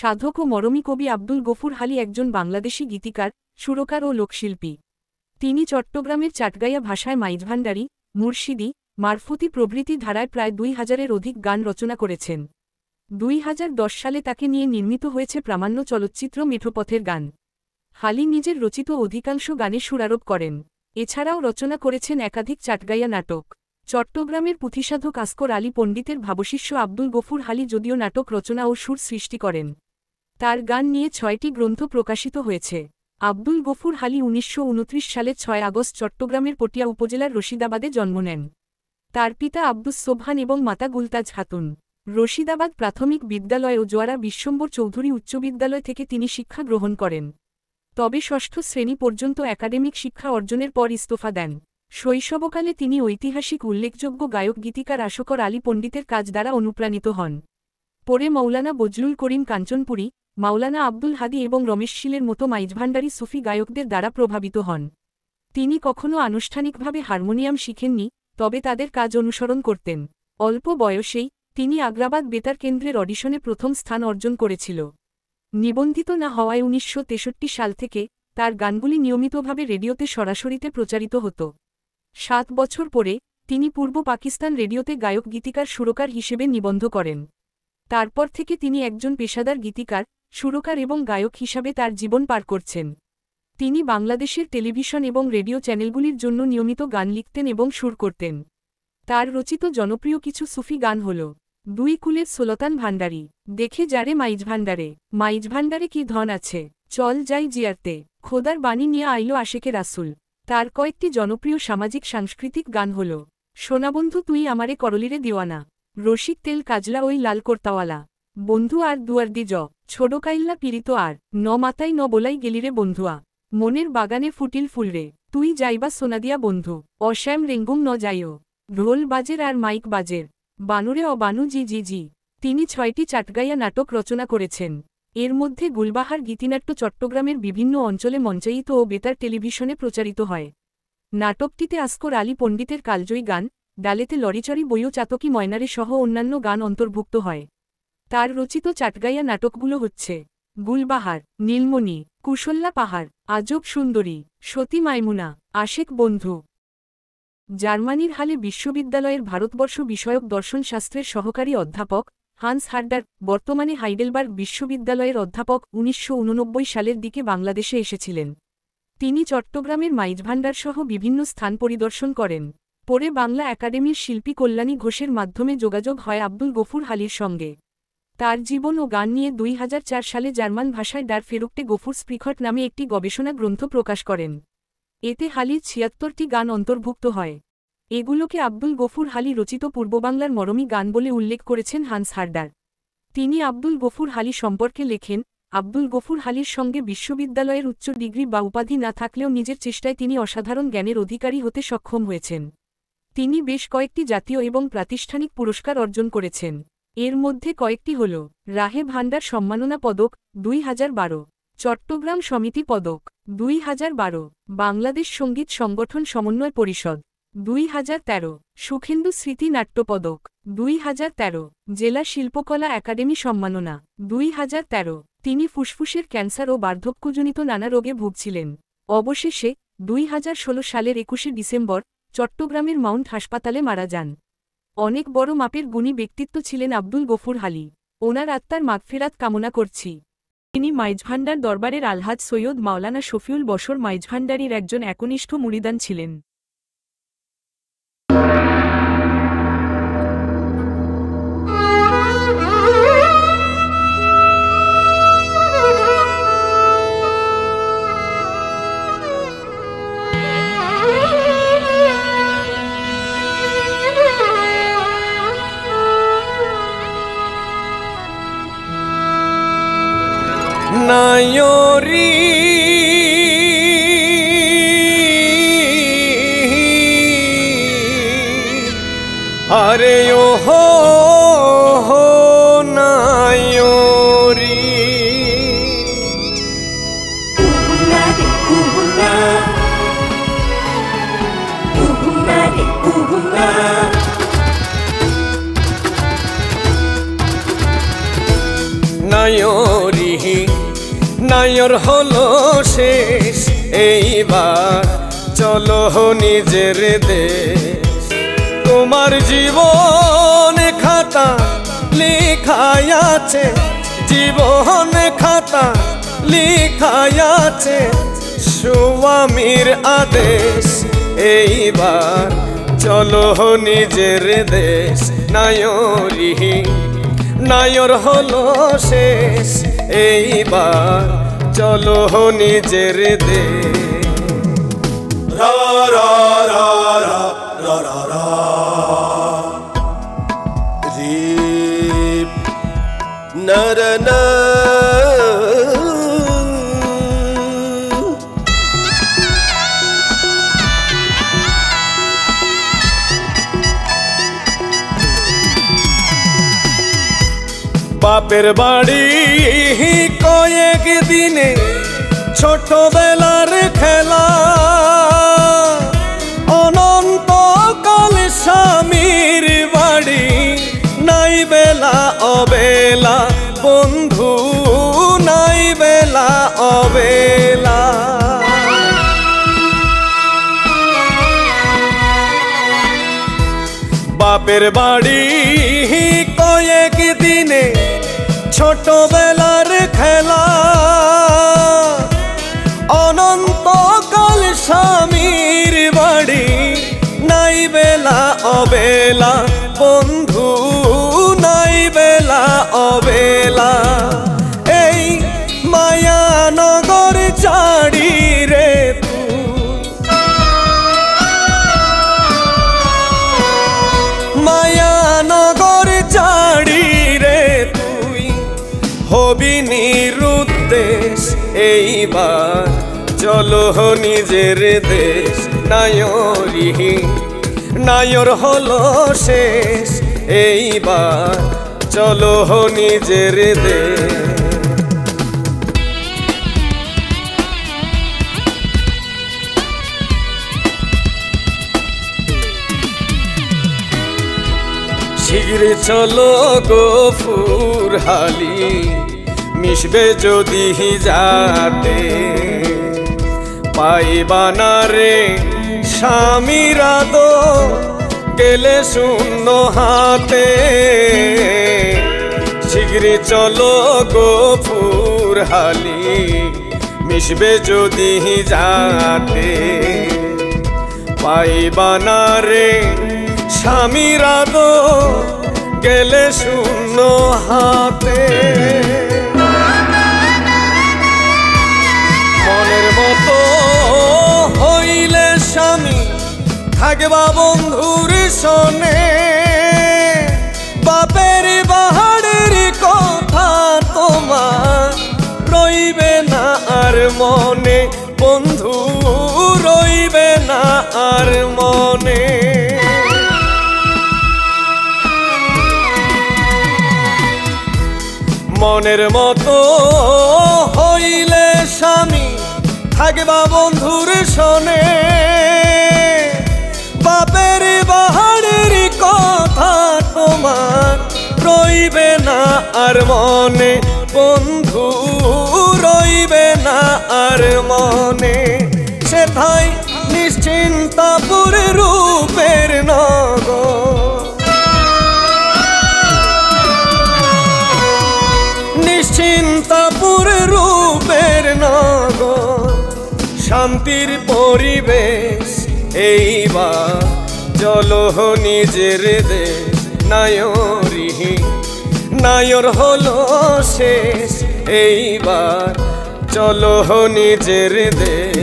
সাধক ও মরমী কবি আব্দুল গফুর হালি একজন বাংলাদেশী গীতিকার, সুরকার ও লোকশিল্পী। তিনি চট্টগ্রামের চাটগাইয়া ভাষায় মাইজভান্ডারী, মুর্শিদি, মারফতি প্রভৃতি ধারায় প্রায় ২,০০০-এর অধিক গান রচনা করেছেন। ২০১০ সালে তাকে নিয়ে নির্মিত হয়েছে প্রামাণ্য চলচ্চিত্র মেঠোপথের গান। হালি নিজের রচিত অধিকাংশ গানে সুরারোপ করেন। এছাড়াও রচনা করেছেন একাধিক চাটগাইয়া নাটক। চট্টগ্রামের পুঁথিসাধক আসকর আলী পণ্ডিতের ভাবশিষ্য আব্দুল গফুর হালি যদিও নাটক রচনা ও সুর সৃষ্টি করেন। তার গান নিয়ে ৬টি গ্রন্থ প্রকাশিত হয়েছে। আব্দুল গফুর হালি ১৯২৯ সালের ৬ আগস্ট চট্টগ্রামের পটিয়া উপজেলার রশিদাবাদে জন্ম নেন। তার পিতা আব্দুস সোবহান এবং মাতা গুলতাজ খাতুন। রশিদাবাদ প্রাথমিক বিদ্যালয় ও জোয়ারা বিশ্বম্বর চৌধুরী উচ্চ বিদ্যালয় থেকে তিনি শিক্ষা গ্রহণ করেন। তবে ষষ্ঠ শ্রেণী পর্যন্ত একাডেমিক শিক্ষা অর্জনের পর ইস্তফা দেন। শৈশবকালে তিনি ঐতিহাসিক উল্লেখযোগ্য গায়ক গীতিকার আসকর আলী পণ্ডিতের কাজ দ্বারা অনুপ্রাণিত হন। পরে মৌলানা বজলুল করিম কাঞ্চনপুরী, মাওলানা আব্দুল হাদি এবং রমেশ শীলের মতো মাইজভান্ডারী সুফি গায়কদের দ্বারা প্রভাবিত হন। তিনি কখনও আনুষ্ঠানিকভাবে হারমোনিয়াম শিখেননি, তবে তাদের কাজ অনুসরণ করতেন। অল্প বয়সেই তিনি আগ্রাবাদ বেতার কেন্দ্রের অডিশনে প্রথম স্থান অর্জন করেছিল। নিবন্ধিত না হওয়ায় ১৯৬৩ সাল থেকে তার গানগুলি নিয়মিতভাবে রেডিওতে সরাসরিতে প্রচারিত হতো। ৭ বছর পরে তিনি পূর্ব পাকিস্তান রেডিওতে গায়ক গীতিকার সুরকার হিসেবে নিবন্ধ করেন। তারপর থেকে তিনি একজন পেশাদার গীতিকার, সুরকার এবং গায়ক হিসাবে তার জীবন পার করছেন। তিনি বাংলাদেশের টেলিভিশন এবং রেডিও চ্যানেলগুলির জন্য নিয়মিত গান লিখতেন এবং সুর করতেন। তার রচিত জনপ্রিয় কিছু সুফি গান হল: ২ কুলের সুলতান ভান্ডারী, দেখে যারে মাইজভান্ডারে, মাইজভান্ডারে কি ধন আছে, চল যাই জিয়ারতে, খোদার বাণী নিয়ে আইলো আশেকে রাসুল। তার কয়েকটি জনপ্রিয় সামাজিক সাংস্কৃতিক গান হল: সোনাবন্ধু তুই আমারে করলিরে দিওয়ানা, রসিক তেল কাজলা ওই লাল কর্তাওয়ালা, বন্ধু আর দুয়ার দি জ, ছোড়কাইল্লা পীড়িত আর, ন মাতাই ন বলাই গেলিরে বন্ধুয়া, মনের বাগানে ফুটিল ফুলরে, তুই যাইবা সোনাদিয়া বন্ধু, অশ্যাম রেঙ্গুম ন যাইও, ঢোল বাজের আর মাইক বাজের, বানুরে অ বানু জি জি জি। তিনি ৬টি চাটগাইয়া নাটক রচনা করেছেন। এর মধ্যে গুলবাহার গীতিনাট্য চট্টগ্রামের বিভিন্ন অঞ্চলে মঞ্চায়িত ও বেতার টেলিভিশনে প্রচারিত হয়। নাটকটিতে আসকর আলী পণ্ডিতের কালজয়ী গান, ডালেতে লরিচরি বইও চাতকি ময়নারে সহ অন্যান্য গান অন্তর্ভুক্ত হয়। তার রচিত চাটগাইয়া নাটকগুলো হচ্ছে: গুলবাহার, নীলমণি, কুশল্যা পাহাড়, আজব সুন্দরী, সতী মাইমুনা, আশেক বন্ধু। জার্মানির হালে বিশ্ববিদ্যালয়ের ভারতবর্ষ বিষয়ক দর্শনশাস্ত্রের সহকারী অধ্যাপক হান্স হার্ডার বর্তমানে হাইডেলবার্গ বিশ্ববিদ্যালয়ের অধ্যাপক ১৯৮৯ সালের দিকে বাংলাদেশে এসেছিলেন। তিনি চট্টগ্রামের মাইজভান্ডার সহ বিভিন্ন স্থান পরিদর্শন করেন। পরে বাংলা একাডেমির শিল্পী কল্যাণী ঘোষের মাধ্যমে যোগাযোগ হয় আব্দুল গফুর হালির সঙ্গে। তার জীবন ও গান নিয়ে ২০০৪ সালে জার্মান ভাষায় ডার ফেরুকটে গফুর স্প্রিখট নামে একটি গবেষণা গ্রন্থ প্রকাশ করেন। এতে হালির ৭৬টি গান অন্তর্ভুক্ত হয়। এগুলোকে আব্দুল গফুর হালি রচিত পূর্ববাংলার মরমী গান বলে উল্লেখ করেছেন হান্স হার্ডার। তিনি আব্দুল গফুর হালি সম্পর্কে লেখেন, আব্দুল গফুর হালির সঙ্গে বিশ্ববিদ্যালয়ের উচ্চ ডিগ্রি বা উপাধি না থাকলেও নিজের চেষ্টায় তিনি অসাধারণ জ্ঞানের অধিকারী হতে সক্ষম হয়েছেন। তিনি বেশ কয়েকটি জাতীয় এবং প্রাতিষ্ঠানিক পুরস্কার অর্জন করেছেন। এর মধ্যে কয়েকটি হল: রাহে ভান্ডার সম্মাননা পদক ২০১২, চট্টগ্রাম সমিতি পদক ২০১২, বাংলাদেশ সঙ্গীত সংগঠন সমন্বয় পরিষদ ২০১৩, সুখেন্দু স্মৃতি নাট্য পদক ২০১৩, জেলা শিল্পকলা একাডেমি সম্মাননা ২০১৩। তিনি ফুসফুসের ক্যান্সার ও বার্ধক্যজনিত নানা রোগে ভুগছিলেন। অবশেষে ২০১৬ সালের ২১শে ডিসেম্বর চট্টগ্রামের মাউন্ট হাসপাতালে মারা যান। অনেক বড় মাপের গুণী ব্যক্তিত্ব ছিলেন আব্দুল গফুর হালি। ওনার আত্মার মাগফিরাত কামনা করছি। তিনি মাইজভান্ডার দরবারের আলহাজ সৈয়দ মাওলানা শফিউল বশর মাইজভান্ডারীর একজন একনিষ্ঠ মুরিদান ছিলেন। নায়রি আরে ও হো নায়রি নায়রি নায়র হলো শেষ এইবার চলো নিজের দেশ। তোমার জীবন খাতা লেখাই আছে, জীবন খাতা লেখাই আছে স্বামীর আদেশ। এইবার চলো নিজের দেশ। নায়রি নায়র হলো শেষ এইবার চলো নিজের দেশ। রা রা রা রা রা রা রা রে না রা না। বাপের বাড়ি কয়েক দিনে ছোটবেলার খেলা, অনন্তকাল স্বামীর বাড়ি নাই বেলা অবেলা, বন্ধু নাই বেলা অবেলা। বাপের বাড়ি কয়েক দিনে ছোটবেলার খেলা, অনন্তকাল স্বামীর বাড়ি নাই বেলা অবেলা, বন্ধু নাই বেলা অবেলা। এই মায়ানগর ছাড়ি রে মায়ানগর ছাড়ি রে তুই হবি নিরুদ্দেশ। এইবার চলো নিজের দেশ। নায়রি নায়র হলো শেষ এইবার চলো নিজের দেশ। শীঘ্র চলো গফুর হালি মিশবে যদি যাতে, পাইবা না রে স্বামীর আদর গেলে শূন্য হাতে। শীঘ্র চলো গফুর হালি মিশবে যদি যাতে, পাইবা না রে স্বামীর আদর গেলে শূন্য হাতে। মনের মতো হইলে স্বামী থাকবা বন্ধুর সনে, বাপের বাহারের কথা তোমার রইবে না আর মনে, বন্ধু রইবে না আর মনে। মনের মতো হইলে স্বামী থাকবা বন্ধুর সনে, বাপের বাহারের কথা তোমার রইবে না আর মনে, বন্ধু রইবে না আর মনে। সেথায় নিশ্চিন্তাপুর রূপের নগর, নিশ্চিন্তাপুর রূপের নগর, শান্তির পরিবেশ। এইবার চলো নিজের দেশ। নায়রি নায়র হলো শেষ এইবার চলো নিজের দেশ।